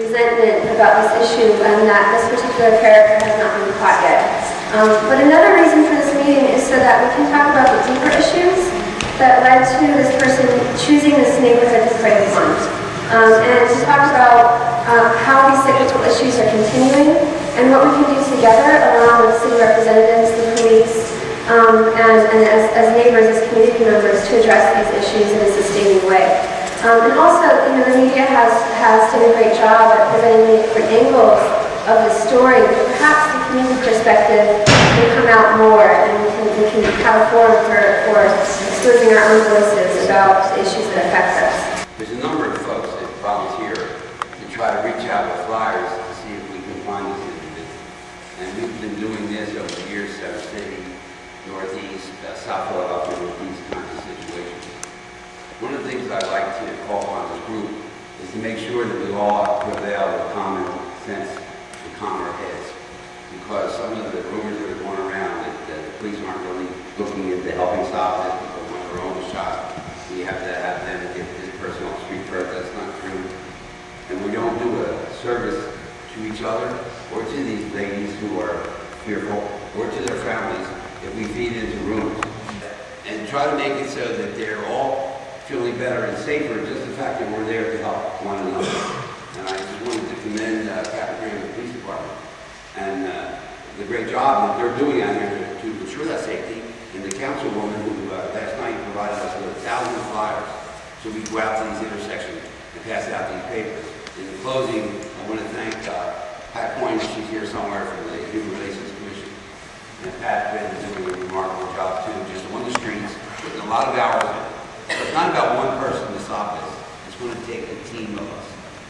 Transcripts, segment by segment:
resentment about this issue and that this particular character has not been caught yet. But another reason for this meeting is so that we can talk about the deeper issues that led to this person choosing this neighborhood to prey upon. And to talk about how these cyclical issues are continuing and what we can do together along with city representatives, the police, and as neighbors, as community members to address these issues in a sustaining way. And also, the media has done a great job at presenting the different angles of the story, but perhaps the community perspective can come out more and we can have a forum for exposing our own voices about the issues that affect us. There's a number of folks that volunteer to try to reach out with flyers to see if we can find this individual. And we've been doing this over the years, Center City, Northeast, South Philadelphia, with these kinds of situations. One of the things I'd like to call on this group is to make sure that we all prevail with common sense and calm our heads. Because some of the rumors that are going around that the police aren't really looking into helping stop this because when they're on the shot, we have to have them get this person off the street first. That's not true. And we don't do a service to each other or to these ladies who are fearful or to their families if we feed into rumors. And try to make it so that they're all feeling better and safer, just the fact that we're there to help one another. And I just wanted to commend Captain and the police department and the great job that they're doing out here to ensure that safety. And the councilwoman who last night provided us with 1,000 flyers so we go out to these intersections and pass out these papers. In closing, I want to thank Pat Point, she's here somewhere from the Human Relations Commission. And Pat's been doing a remarkable job too, just on the streets, putting a lot of hours in. So it's not about one person to stop this. It's going to take a team of us.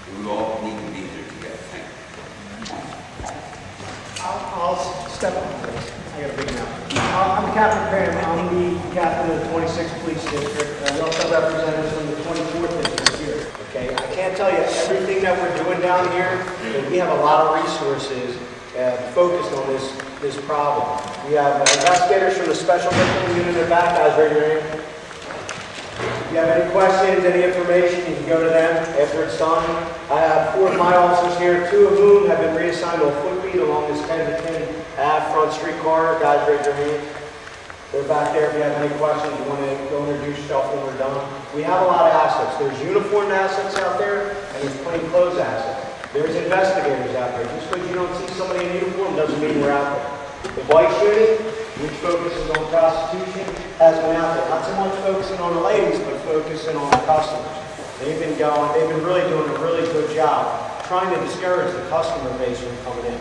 And we all need to be there together. Thank you. I'll step up for this. I got a big mouth. I'm Captain Graham. I'm the captain of the 26th Police District. We also have representatives from the 24th District here. Okay, I can't tell you everything that we're doing down here, but we have a lot of resources focused on this problem. We have investigators from the Special Victim Unit in the back. Guys, raise your hand. If you have any questions, any information, you can go to them after it's done. I have 4 of my officers here, 2 of whom have been reassigned to a footbeat along this 10 to 10 Ave Front Street corridor. Guys, raise your hands. They're back there if you have any questions. You want to go introduce yourself when we're done. We have a lot of assets. There's uniformed assets out there, and there's plainclothes assets. There's investigators out there. Just because you don't see somebody in uniform doesn't mean we're out there. The bike shooting, which focuses on prostitution, has been out there. Not so much focusing on the ladies, but focusing on the customers. They've been really doing a really good job trying to discourage the customer base from coming in.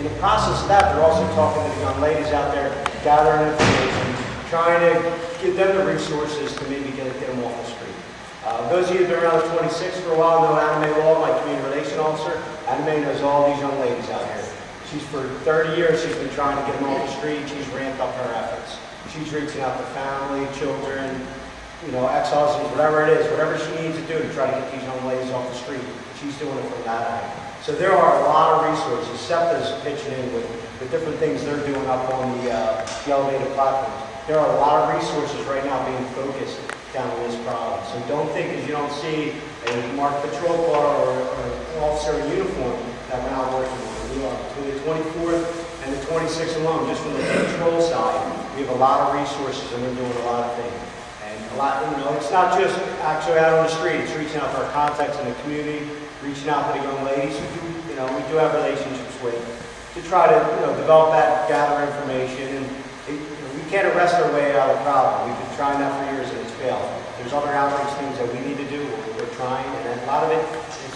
In the process of that, they're also talking to the young ladies out there, gathering information, trying to give them the resources to maybe get them off the street. Those of you that have been around the 26th for a while know Anime Law, my community relation officer. Anime knows all these young ladies out here. She's for 30 years, she's been trying to get them off the street. She's ramped up her efforts. She's reaching out to family, children, ex-husbands, whatever it is, whatever she needs to do to try to get these young ladies off the street. She's doing it from that end. So there are a lot of resources. SEPTA's pitching in with different things they're doing up on the elevated platforms. There are a lot of resources right now being focused down on this problem. So don't think because you don't see a marked patrol car or an officer in uniform that we're not working on. We are between the 24th and the 26th alone, just from the patrol side. We have a lot of resources and we're doing a lot of things. And a lot, it's not just actually out on the street. It's reaching out to our contacts in the community, reaching out to the young ladies who do, we do have relationships with, to try to, develop that, gather information. And we can't arrest our way out of the problem. We've been trying that for years and it's failed. There's other outreach things that we need to do. We're trying, and a lot of it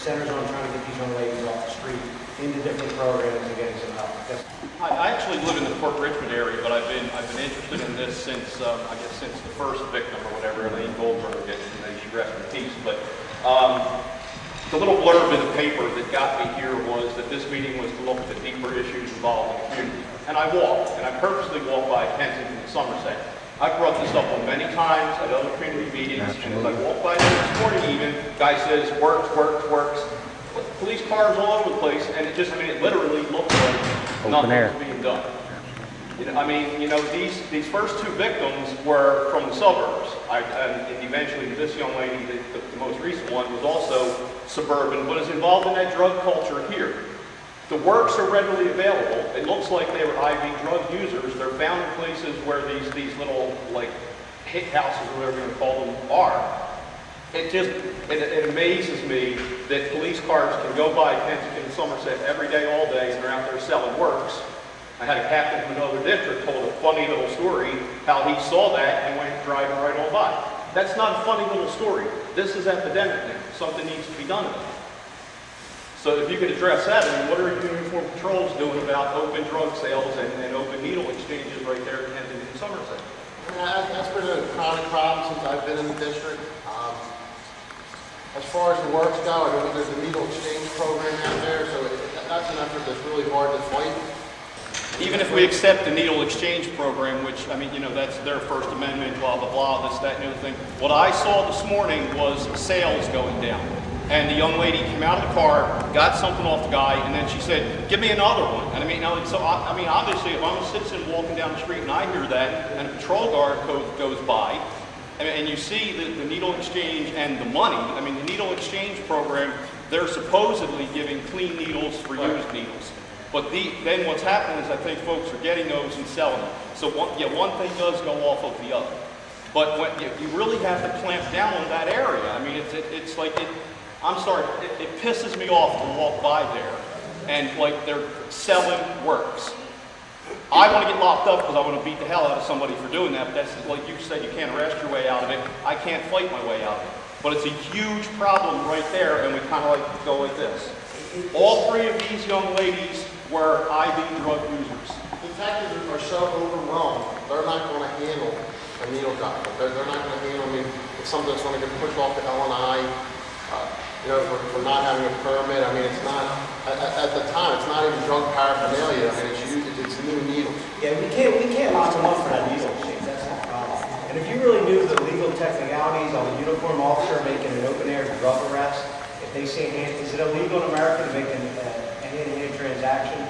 centers on trying to get these young ladies off the street into different programs and getting some help. Yes. I actually live in the Fort Richmond area, but I've been interested in this since since the first victim or whatever, Elaine Goldberg, may she rest in peace. But the little blurb in the paper that got me here was that this meeting was to look at the deeper issues involved in the community. And I walked, and I purposely walked by Kensington and Somerset. I've brought this up on many times at other community meetings, and as I walked by there this morning even, guy says, works. But police cars all over the place, and it literally looked like nothing was being done. I mean, these first two victims were from the suburbs. And eventually this young lady, the most recent one, was also suburban, but is involved in that drug culture here. The works are readily available. It looks like they were IV drug users. They're found in places where these little, like, hit houses, or whatever you want to call them, are. It amazes me that police cars can go by Kensington and Somerset every day, all day, and they're out there selling works. I had a captain from another district told a funny little story how he saw that and went driving right on by. That's not a funny little story. This is epidemic now. Something needs to be done about it. So if you could address that, I mean, what are uniform patrols doing about open drug sales and open needle exchanges right there in Kensington and Somerset? I mean, that's been a chronic problem since I've been in the district. As far as the works go, I mean, there's a needle exchange program out there, so that's an effort that's really hard to fight. Even if we accept the needle exchange program, which, I mean, that's their First Amendment, blah, blah, blah, this, that, and the other thing. What I saw this morning was sales going down. And the young lady came out of the car, got something off the guy, and then she said, give me another one. And I mean, obviously, if I'm a citizen walking down the street and I hear that, and a patrol guard goes by, and you see the needle exchange and the money, I mean, the needle exchange program, they're supposedly giving clean needles for used needles. But then what's happening is I think folks are getting those and selling them. So one thing does go off of the other. But you really have to clamp down on that area. I mean, it's like, I'm sorry, it pisses me off to walk by there and like they're selling works. I want to get locked up because I want to beat the hell out of somebody for doing that, but that's like you said, you can't arrest your way out of it. I can't fight my way out of it. But it's a huge problem right there, and we kind of like go like this. All three of these young ladies were IV drug users. Detectives are so overwhelmed, they're not going to handle a needle doctor. They're not going to handle, I mean, it's something that's going to get pushed off the L&I, for not having a permit. I mean, it's not, at the time, it's not even drug paraphernalia. I mean, it's new needles. Yeah, we can't lock them up for that needle exchange. That's not a problem. And if you really knew the legal technicalities on a uniform officer making an open-air drug arrest, if they say, is it illegal in America to make a hand-to-hand transaction?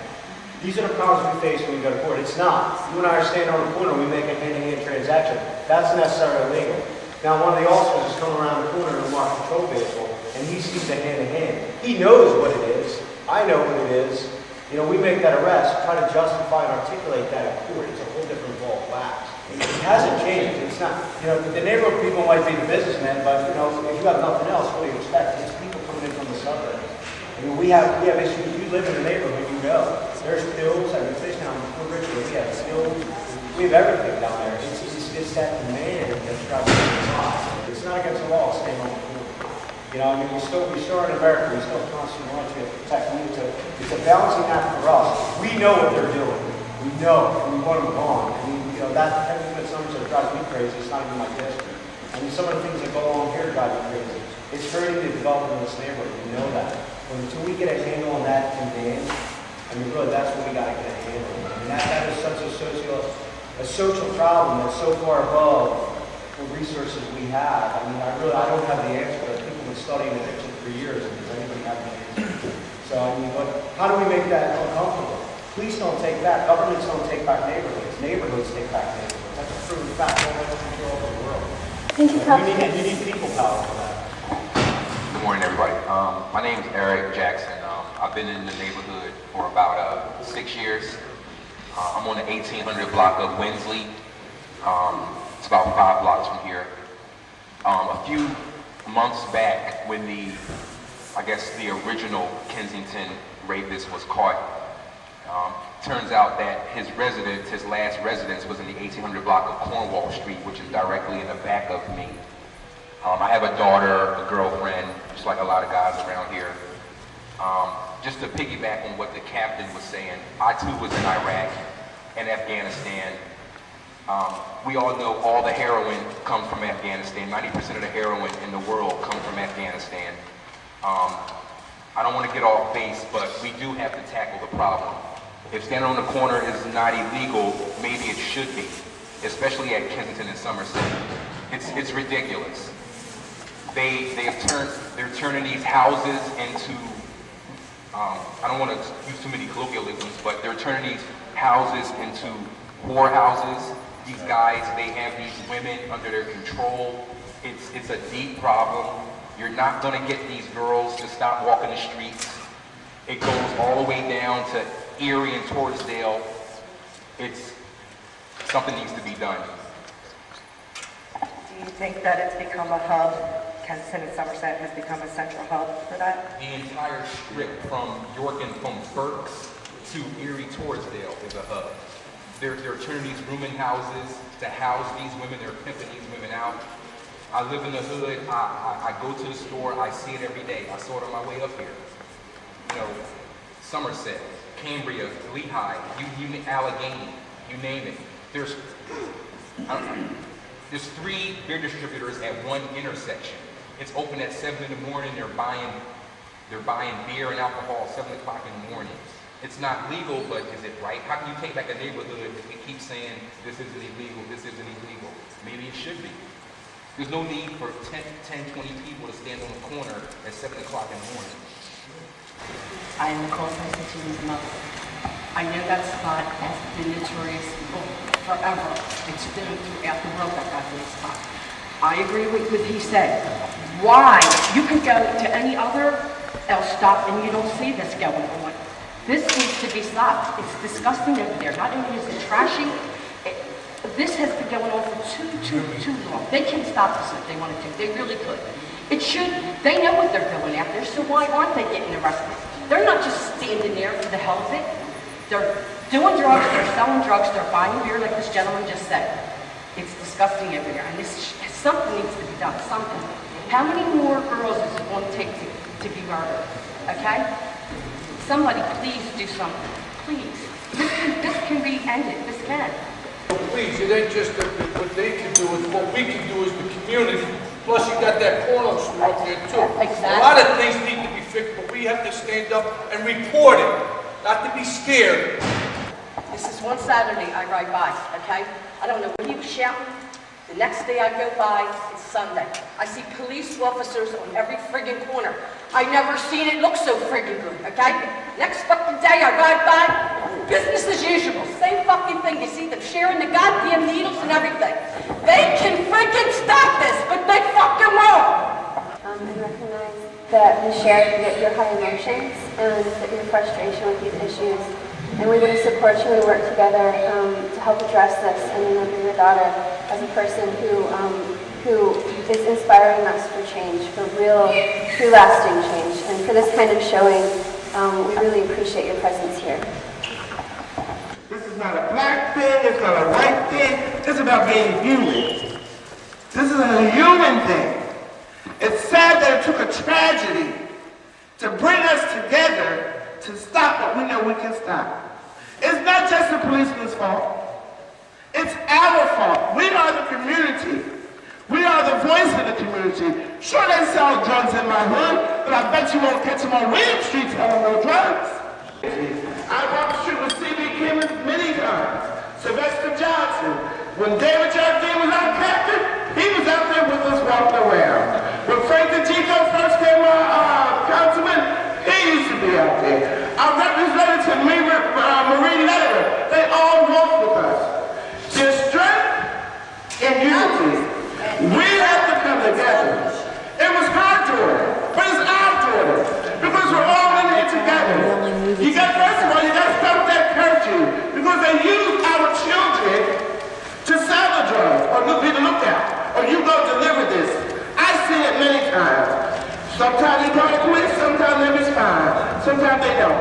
These are the problems we face when we go to court. It's not. You and I are standing on the corner, we make a hand-to-hand transaction. That's necessarily illegal. Now, one of the officers is coming around the corner in a marked patrol vehicle, and he sees the hand-to-hand. He knows what it is. I know what it is. We make that arrest, try to justify and articulate that in court. It's a whole different ball of wax. It hasn't changed. It's not, the neighborhood people might be the businessmen, but, if you have nothing else, what do you expect? It's people coming in from the suburbs. We have issues. You live in the neighborhood, you know. There's pills. I mean, fish down in Richie, we have pills. We have everything down there. It's that demand that's driving the high. It's not against the law to stay on the corner. We still are in America. We still constantly want to protect you. It's a balancing act for us. We know what they're doing. We know, and we want them gone. I mean, that everything that sometimes drives me crazy. It's not even my district. I mean, some of the things that go on here drive me crazy. It's very to develop in this neighborhood. We know that. But until we get a handle on that demand, I mean, really, that's what we got to get a handle on. I mean, that is such a social problem that's so far above the resources we have. I mean, I don't have the answer, but people have been studying addiction for years, and does anybody have an answer? So, I mean, but how do we make that uncomfortable? Police don't take back, governments don't take back neighborhoods. Neighborhoods take back neighborhoods. That's a proven fact all over control of the world. Thank you, You need people power for that. Good morning, everybody. My name is Eric Jackson. I've been in the neighborhood for about 6 years. I'm on the 1800 block of Winsley. It's about 5 blocks from here. A few months back, when the original Kensington rapist was caught, turns out that his last residence was in the 1800 block of Cornwall Street, which is directly in the back of me. I have a daughter, a girlfriend, just like a lot of guys around here. Just to piggyback on what the captain was saying, I too was in Iraq and Afghanistan. We all know all the heroin comes from Afghanistan. 90% of the heroin in the world comes from Afghanistan. I don't want to get off base, but we do have to tackle the problem. If standing on the corner is not illegal, maybe it should be, especially at Kensington and Somerset. It's ridiculous. They're turning these houses into, I don't want to use too many colloquialisms, but they're turning these houses into whorehouses. These guys, they have these women under their control. It's a deep problem. You're not going to get these girls to stop walking the streets. It goes all the way down to Erie and Torresdale. Something needs to be done. Do you think that it's become a hub? Kensington and Somerset has become a central hub for that? The entire strip from York and from Berks to Erie, Torresdale is a hub. They're turning these rooming houses to house these women. They're pimping these women out. I live in the hood. I go to the store. I see it every day. I saw it on my way up here. You know, Somerset, Cambria, Lehigh, Allegheny, you name it. There's 3 beer distributors at one intersection. It's open at 7 in the morning. They're buying beer and alcohol at 7 o'clock in the morning. It's not legal, but is it right? How can you take back a neighborhood if we keep saying this isn't illegal, this isn't illegal? Maybe it should be. There's no need for 10, 20 people to stand on the corner at 7 o'clock in the morning. I am the constitution's mother. I know that spot has been notorious forever. It's been throughout the world that spot. I agree with what he said. Why? You can go to any other stop and you don't see this going on. This needs to be stopped. It's disgusting over there. Not only is it trashy, this has been going on for too long. They can stop this if they want to. They really could. It should. They know what they're doing out there, so why aren't they getting arrested? They're not just standing there for the hell of it. They're doing drugs, they're selling drugs, they're buying beer like this gentleman just said. It's disgusting over there, and something needs to be done, something. How many more girls is it going to take to be murdered, okay? Somebody please do something, please. This can be ended, this can. Please, it ain't just what they can do, it's what we can do as the community. Plus you got that corner store up there too. Exactly. A lot of things need to be fixed, but we have to stand up and report it, not to be scared. This is one Saturday I ride by, okay? I don't know when he was shouting. The next day I go by, it's Sunday. I see police officers on every friggin' corner. I never seen it look so friggin' good, okay? Next fucking day I ride by, business as usual. Same fucking thing. You see them sharing the goddamn needles and everything. They can friggin' stop this, but they fucking won't. And recognize that we share your high emotions and your frustration with these issues. And we want to support you and work together to help address this and remember your daughter as a person who is inspiring us for change, for real, true lasting change. And for this kind of showing, we really appreciate your presence here. This is not a black thing, it's not a white thing, it's about being human. This is a human thing. It's sad that it took a tragedy to bring us together to stop what we know we can stop. It's not just the policeman's fault. It's our fault. We are the community. We are the voice of the community. Sure, they sell drugs in my hood, but I bet you won't catch them on William Street selling no drugs. I walked the street with C.B. Kimmons many times. Sylvester Johnson. When David Jardine was our captain, he was out there with us walking around. When Frank DeGico first came on councilman, he used to be out there. Our representative, Marie Lederer, they all walked with us. There's strength in unity. We have to come together. It was her daughter, but it's our daughter, because we're all in here together. First of all, you got to stop that curfew, because they use our children to sell the drugs, or be the lookout, or you go deliver this. I've seen it many times. Sometimes they call the police, sometimes they respond, sometimes they don't.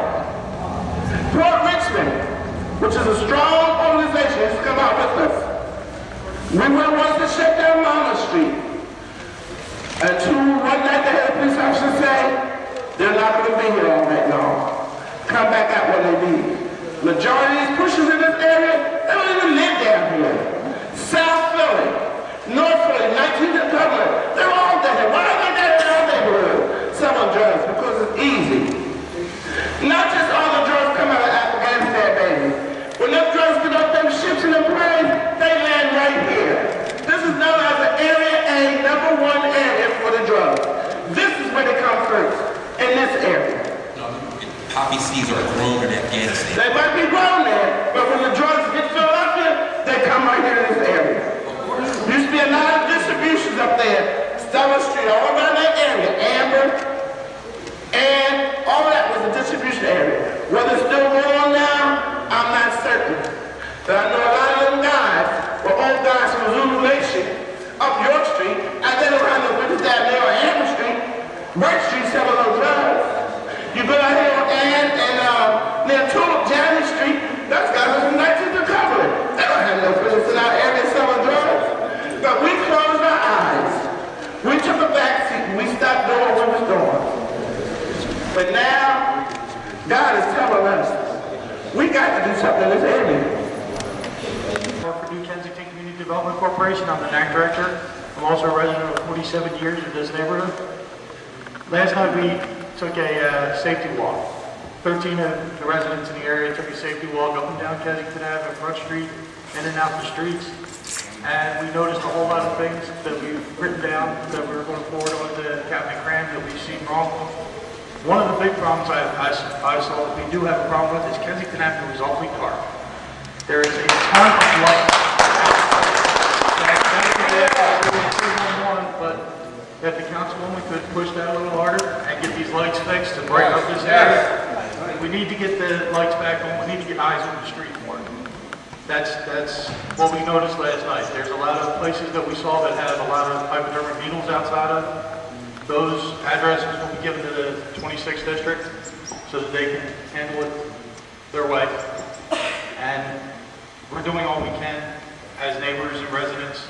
Port Richmond, which is a strong organization, has come out with us. We were once to shut down Mama Street. One night they had a police officer say, they're not going to be here all night long. Come back out when they leave. Majority of these pushers in this area, they don't even live down here. South Philly, North Philly, 19th and Cumberland, they're all down here. Why are they down in our neighborhood selling drugs? Because it's easy. Not just all the drugs come out of Afghanistan, baby. When them drugs get off them ships and them planes, they land right here. This is known as the Area A, #1 area for the drugs. This is where they come first, in this area. Poppy seeds are grown in Afghanistan. They might be grown there, but when the drugs hit Philadelphia, Birch Street selling no drugs. You go out here and near Tulip, Janet Street, that's got us from 19th recovery. They don't have no business in our area selling drugs. But we closed our eyes. We took a back seat and we stopped doing what was doing. But now, God is telling us, we got to do something in this area. For New Kensington Community Development Corporation, I'm the NAC director. I'm also a resident of 47 years in this neighborhood. Last night we took a safety walk. 13 of the residents in the area took a safety walk up and down Kensington Ave and Front Street, in and out the streets. And we noticed a whole lot of things that we've written down that we're going forward on to Captain Cram that we've seen wrong. One of the big problems I saw that we do have a problem with is Kensington Avenue is awfully dark. There is a ton of light. But if the councilwoman could push that a little harder and get these lights fixed to brighten up this area, we need to get the lights back on. We need to get eyes on the street more. That's what we noticed last night. There's a lot of places that we saw that had a lot of hypodermic needles outside of. Those addresses will be given to the 26th district so that they can handle it their way. And we're doing all we can as neighbors and residents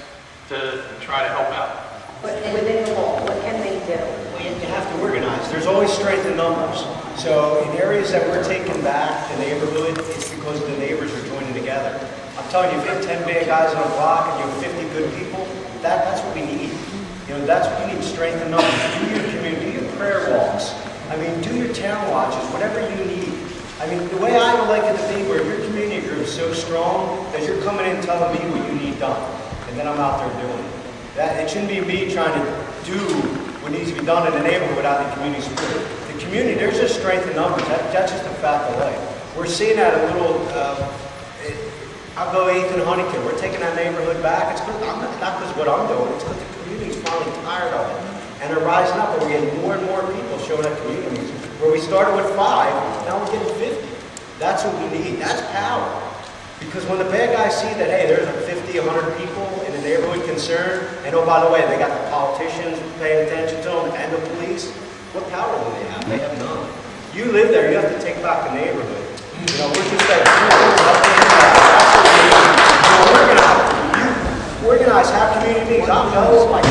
to try to help out. But within the law, what can they do? Well, you have to organize. There's always strength in numbers. So in areas that we're taking back the neighborhood, it's because the neighbors are joining together. I'm telling you, if you have 10 bad guys on a block and you have 50 good people, that's what we need. You know, that's what you need, strength in numbers. Do your community, do your prayer walks. I mean, do your town watches, whatever you need. I mean, the way I would like it to be, where your community group is so strong that you're coming in and telling me what you need done, and then I'm out there doing it. It shouldn't be me trying to do what needs to be done in the neighborhood without the community spirit. The community, there's just strength in numbers. That's just a fact of life. We're seeing that a little, I'll go 8th and Huntington. We're taking that neighborhood back. It's not because of what I'm doing. It's because the community's finally tired of it. And they're rising up, and we're getting more and more people showing up communities. Where we started with 5, now we're getting 50. That's what we need. That's power. Because when the bad guys see that, hey, there's 50, 100 people in the neighborhood concerned, and oh, by the way, they got the politicians paying attention to them and the police, what power do they have? They have none. You live there, you have to take back the neighborhood. You know, we're just like, organize, have community meetings. I'm like,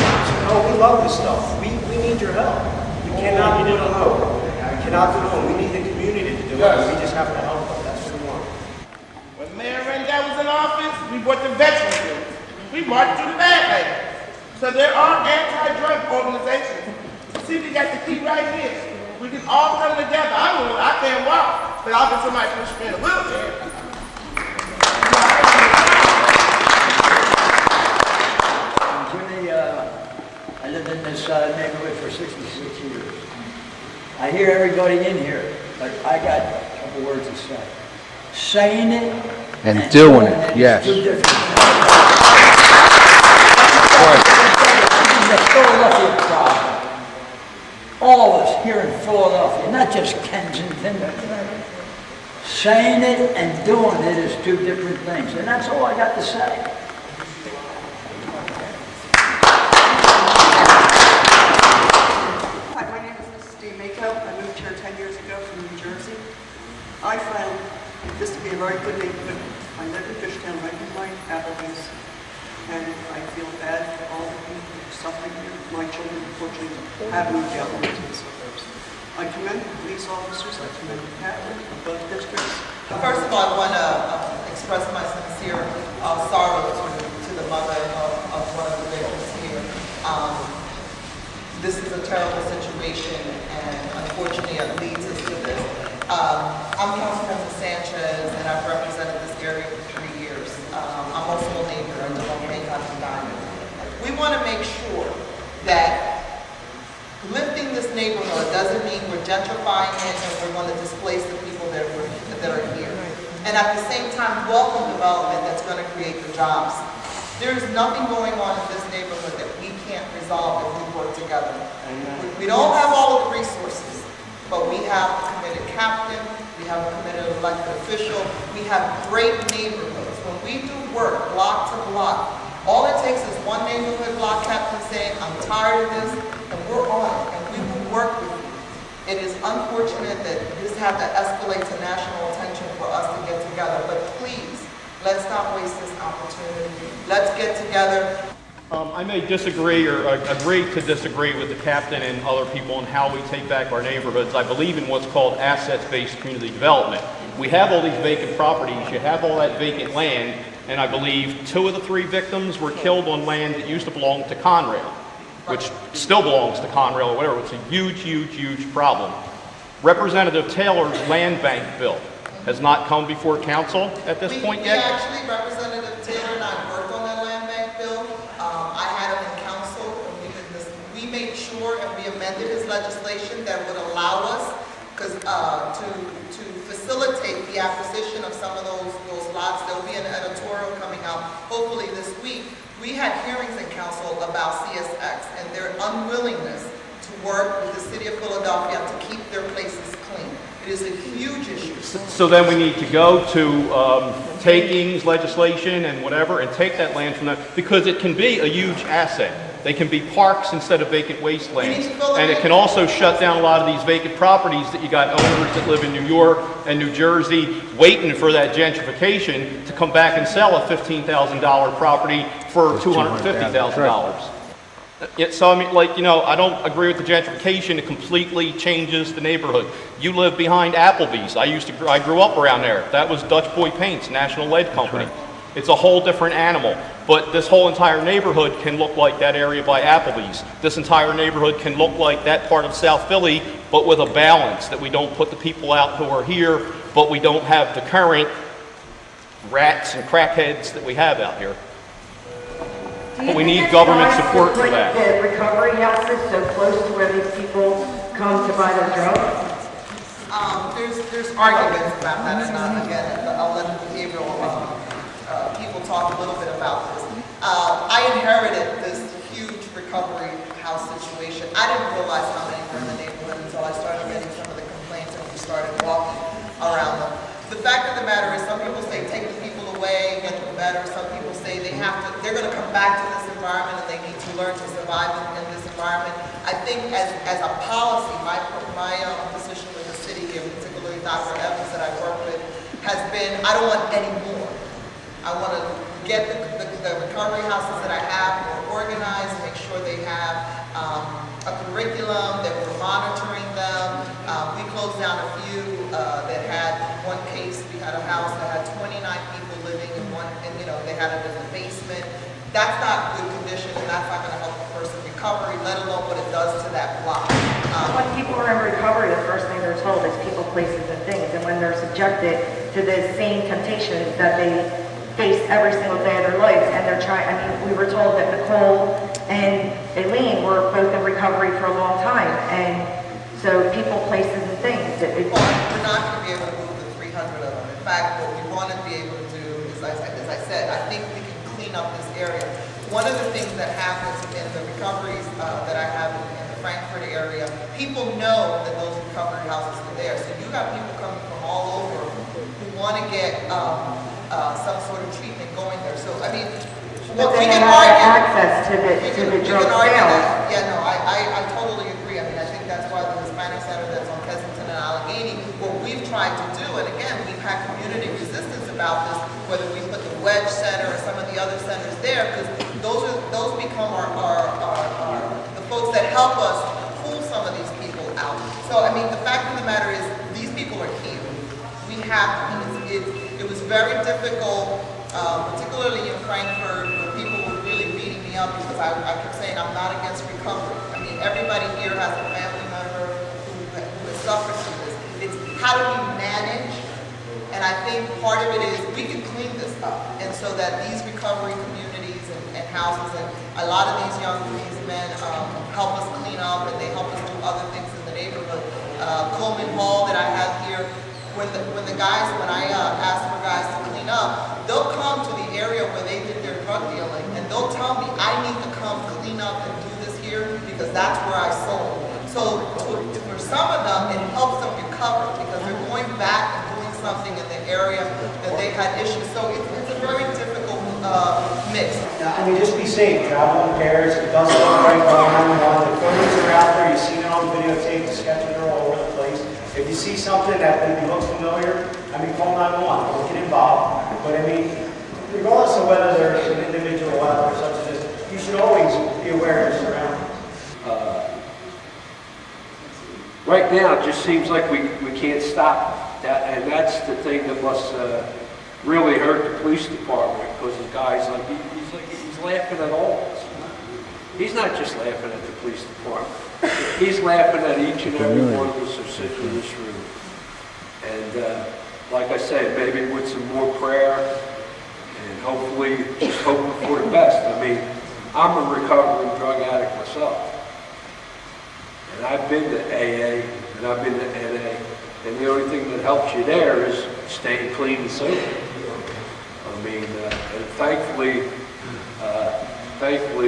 we love this stuff. We need your help. You cannot do it alone. You cannot do it alone. We need the community to do it. We just have to help them. That's what we want. When Mayor Rendell was in office, we brought the veterans in. We marched through the bad lane. So there are anti-drug organizations. See, we got the key right here. We can all come together. I can't walk, but I'll get somebody to push me in a wheelchair. I lived in this neighborhood for 66 years. I hear everybody in here, but I got a couple words to say. Saying it and doing it, yes. Two different things. This is a Philadelphia problem. All of us here in Philadelphia, not just Kensington. Saying it and doing it is two different things, and that's all I got to say. I moved here 10 years ago from New Jersey. I found this to be a very good neighborhood. I live in Fishtown, right behind Applebee's, and I feel bad for all the people who are suffering here. My children, unfortunately, have moved out into the suburbs. I commend the police officers, I commend the captain of both districts. First of all, I want to express my sincere sorrow to the mother of one of the victims here. This is a terrible situation, and unfortunately it leads us to this. I'm Councilwoman Sanchez, and I've represented this area for 3 years. I'm also a neighbor in the Hancock and Diamond. We want to make sure that lifting this neighborhood doesn't mean we're gentrifying it and we're going to displace the people that are here. And at the same time, welcome development that's going to create the jobs. There's nothing going on in this neighborhood that we can't resolve if we work together. We don't have all of the resources, but we have a committed captain, we have a committed elected official, we have great neighborhoods. When we do work block to block, all it takes is one neighborhood block captain saying, I'm tired of this, and we're on it, and we will work work with you. It is unfortunate that this had to escalate to national attention for us to get together, but please, let's not waste this opportunity. Let's get together. I may disagree or agree to disagree with the captain and other people on how we take back our neighborhoods. I believe in what's called assets-based community development. We have all these vacant properties, you have all that vacant land, and I believe 2 of the 3 victims were killed on land that used to belong to Conrail, which still belongs to Conrail or whatever. It's a huge, huge, huge problem. Representative Taylor's land bank bill has not come before council at this point yet. Actually, Representative Taylor and I worked on that land bank bill. I had him in council, and we made sure and we amended his legislation that would allow us to facilitate the acquisition of some of those lots. There will be an editorial coming out hopefully this week. We had hearings in council about CSX and their unwillingness to work with the city of Philadelphia to keep their places clean. It is a huge issue. So then we need to go to takings legislation and whatever and take that land from them, because it can be a huge asset. They can be parks instead of vacant wastelands. And it can also shut down a lot of these vacant properties that you got owners that live in New York and New Jersey waiting for that gentrification to come back and sell a $15,000 property for $250,000. So I mean, like, you know, I don't agree with the gentrification. It completely changes the neighborhood. You live behind Applebee's. I grew up around there. That was Dutch Boy Paints, National Lead Company. It's a whole different animal. But this whole entire neighborhood can look like that area by Applebee's. This entire neighborhood can look like that part of South Philly, but with a balance, that we don't put the people out who are here, but we don't have the current rats and crackheads that we have out here. But we need government support for that. The recovery houses so close to where these people come to buy their drugs? There's arguments about that, and again, I'll let the behavioral people talk a little bit about this. I inherited this huge recovery house situation. I didn't realize how many were in the neighborhood until I started getting some of the complaints and we started walking around them. The fact of the matter is, some people say take the people away, get them better. Some people say they're going to come back to this environment and they need to learn to survive in this environment. I think as a policy, my position with the city here, particularly Dr. Evans that I work with, has been, I don't want any more. I want to get the recovery houses that I have more organized, make sure they have a curriculum, that we're monitoring them. We closed down a few that had one case. We had a house that had 29 people living in one, and they had it in the basement. That's not good condition, and that's not going to help the person recovery, let alone what it does to that block. When people are in recovery, the first thing they're told is people, places, and things, and when they're subjected to the same temptations that they face every single day of their lives, and they're trying, we were told that Nicole and Aileen were both in recovery for a long time, and so people, places, and things. We're not going to be able to move the 300 of them. In fact, what we want to be able to do is, as I said, I think we can clean up this area. One of the things that happens in the recoveries that I have in the Frankfurt area, people know that those recovery houses are there. So you got people coming from all over who want to get some sort of treatment going there. So, but we can argue access to the drug sales. Yeah, no, I totally agree. I think that's why the Hispanic Center that's on Kensington and Allegheny, what we've tried to do, and again, we've had community resistance about this, whether we put the Wedge Center or some of the other centers there, because those become the folks that help us pull some of these people out. So, the fact of the matter is, these people are here. We have them. It was very difficult, particularly in Frankfurt, where people were really beating me up because I kept saying I'm not against recovery. Everybody here has a family member who has suffered from this. It's how do we manage? And I think part of it is we can clean this up, and so that these recovery communities and houses, and a lot of these men help us clean up, and they help us do other things in the neighborhood. Coleman Hall that I have here. When I ask for guys to clean up, they'll come to the area where they did their drug dealing, and they'll tell me, I need to come clean up and do this here because that's where I sold. So for some of them, it helps them recover because they're going back and doing something in the area that they had issues. So it's a very difficult mix. Just be safe. Travel in pairs. It doesn't look right. 911. The photos are out there. You've seen it on the videotape. see something that maybe looks familiar, I mean, call 911, or get involved. But I mean, regardless of whether there's an individual out there such as this, you should always be aware of your surroundings. Right now, it just seems like we can't stop that, and that's the thing that must really hurt the police department, because the guy's like, he's laughing at all of us. He's not just laughing at the police department. He's laughing at each and every one of us who sit in this room. And like I said, maybe with some more prayer, and hopefully just hoping for the best. I mean, I'm a recovering drug addict myself. And I've been to AA, and I've been to NA, and the only thing that helps you there is staying clean and sober. I mean, and thankfully,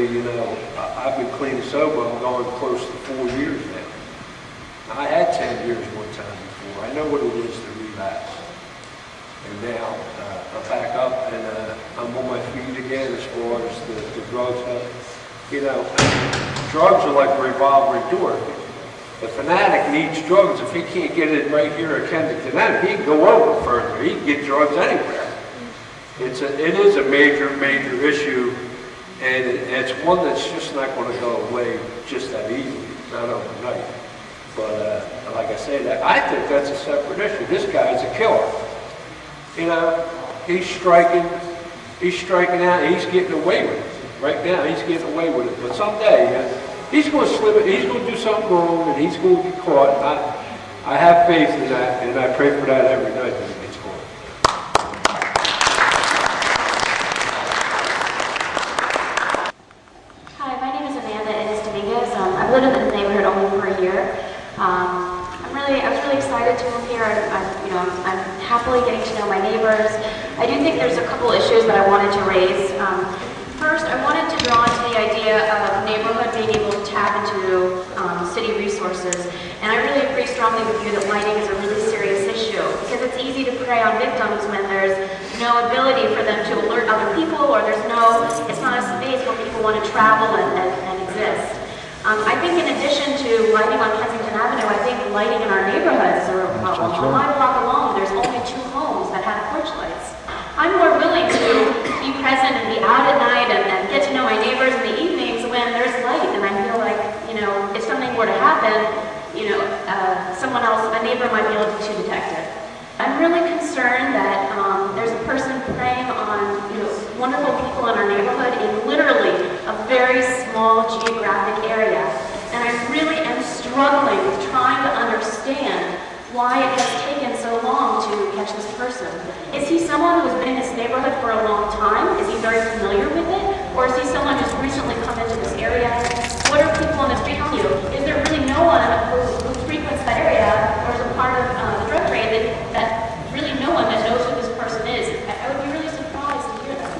you know, I've been clean and sober. I'm going close to 4 years now. I had 10 years one time before. I know what it is to relapse. And now I'm back up, and I'm on my feet again as far as the drugs go. You know, drugs are like a revolving door. The fanatic needs drugs. If he can't get it right here at Kensington Avenue, he can go over further. He can get drugs anywhere. It is a major issue, and it's one that's just not going to go away just that easily, not overnight. But like I said, I think that's a separate issue. This guy's a killer. You know, he's striking out, and he's getting away with it. Right now, he's getting away with it. But someday, he's going to slip it, he's going to do something wrong, and he's going to get caught. I have faith in that, and I pray for that every night that he gets caught. Hi, my name is Amanda Dominguez. I've lived in this neighborhood only for a year. I was really excited to move here. I'm happily getting to know my neighbors. I do think there's a couple issues that I wanted to raise. First, I wanted to draw into the idea of neighborhood being able to tap into city resources. And I really agree strongly with you that lighting is a really serious issue, because it's easy to prey on victims when there's no ability for them to alert other people, or it's not a space where people want to travel and exist. I think in addition to lighting on Kensington Avenue, I think lighting in our neighborhoods, or on my block alone, there's only 2 homes that have porch lights. I'm more willing to be present and be out at night and get to know my neighbors in the evenings when there's light, and I feel like, if something were to happen, someone else, a neighbor might be able to detect it. I'm really concerned that there's a person preying on, wonderful people in our neighborhood in literally a very small geographic area, and I really am struggling with trying to understand why it has taken so long to catch this person. Is he someone who's been in this neighborhood for a long time? Is he very familiar with it? Or is he someone who's recently come into this area? What are people on the street telling you? Is there really no one who frequents that area or is a part of the drug trade that really no one that knows who this person is? I would be really surprised to hear that.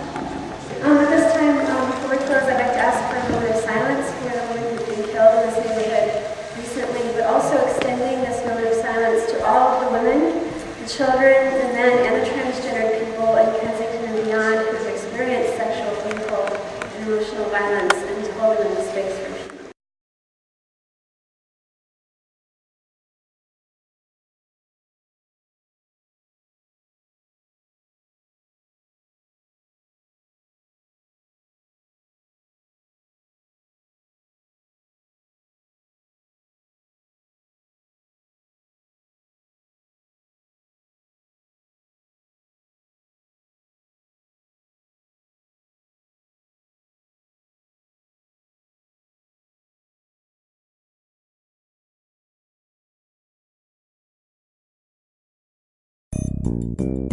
At this time, before we close, I'd like to ask for a moment of silence for the women who've been killed in this neighborhood recently, but also extending this moment of silence to all of the women, the children, the men, and the transgendered people in Kensington and beyond who have experienced sexual, physical, and emotional violence, and to hold them in the space for Thank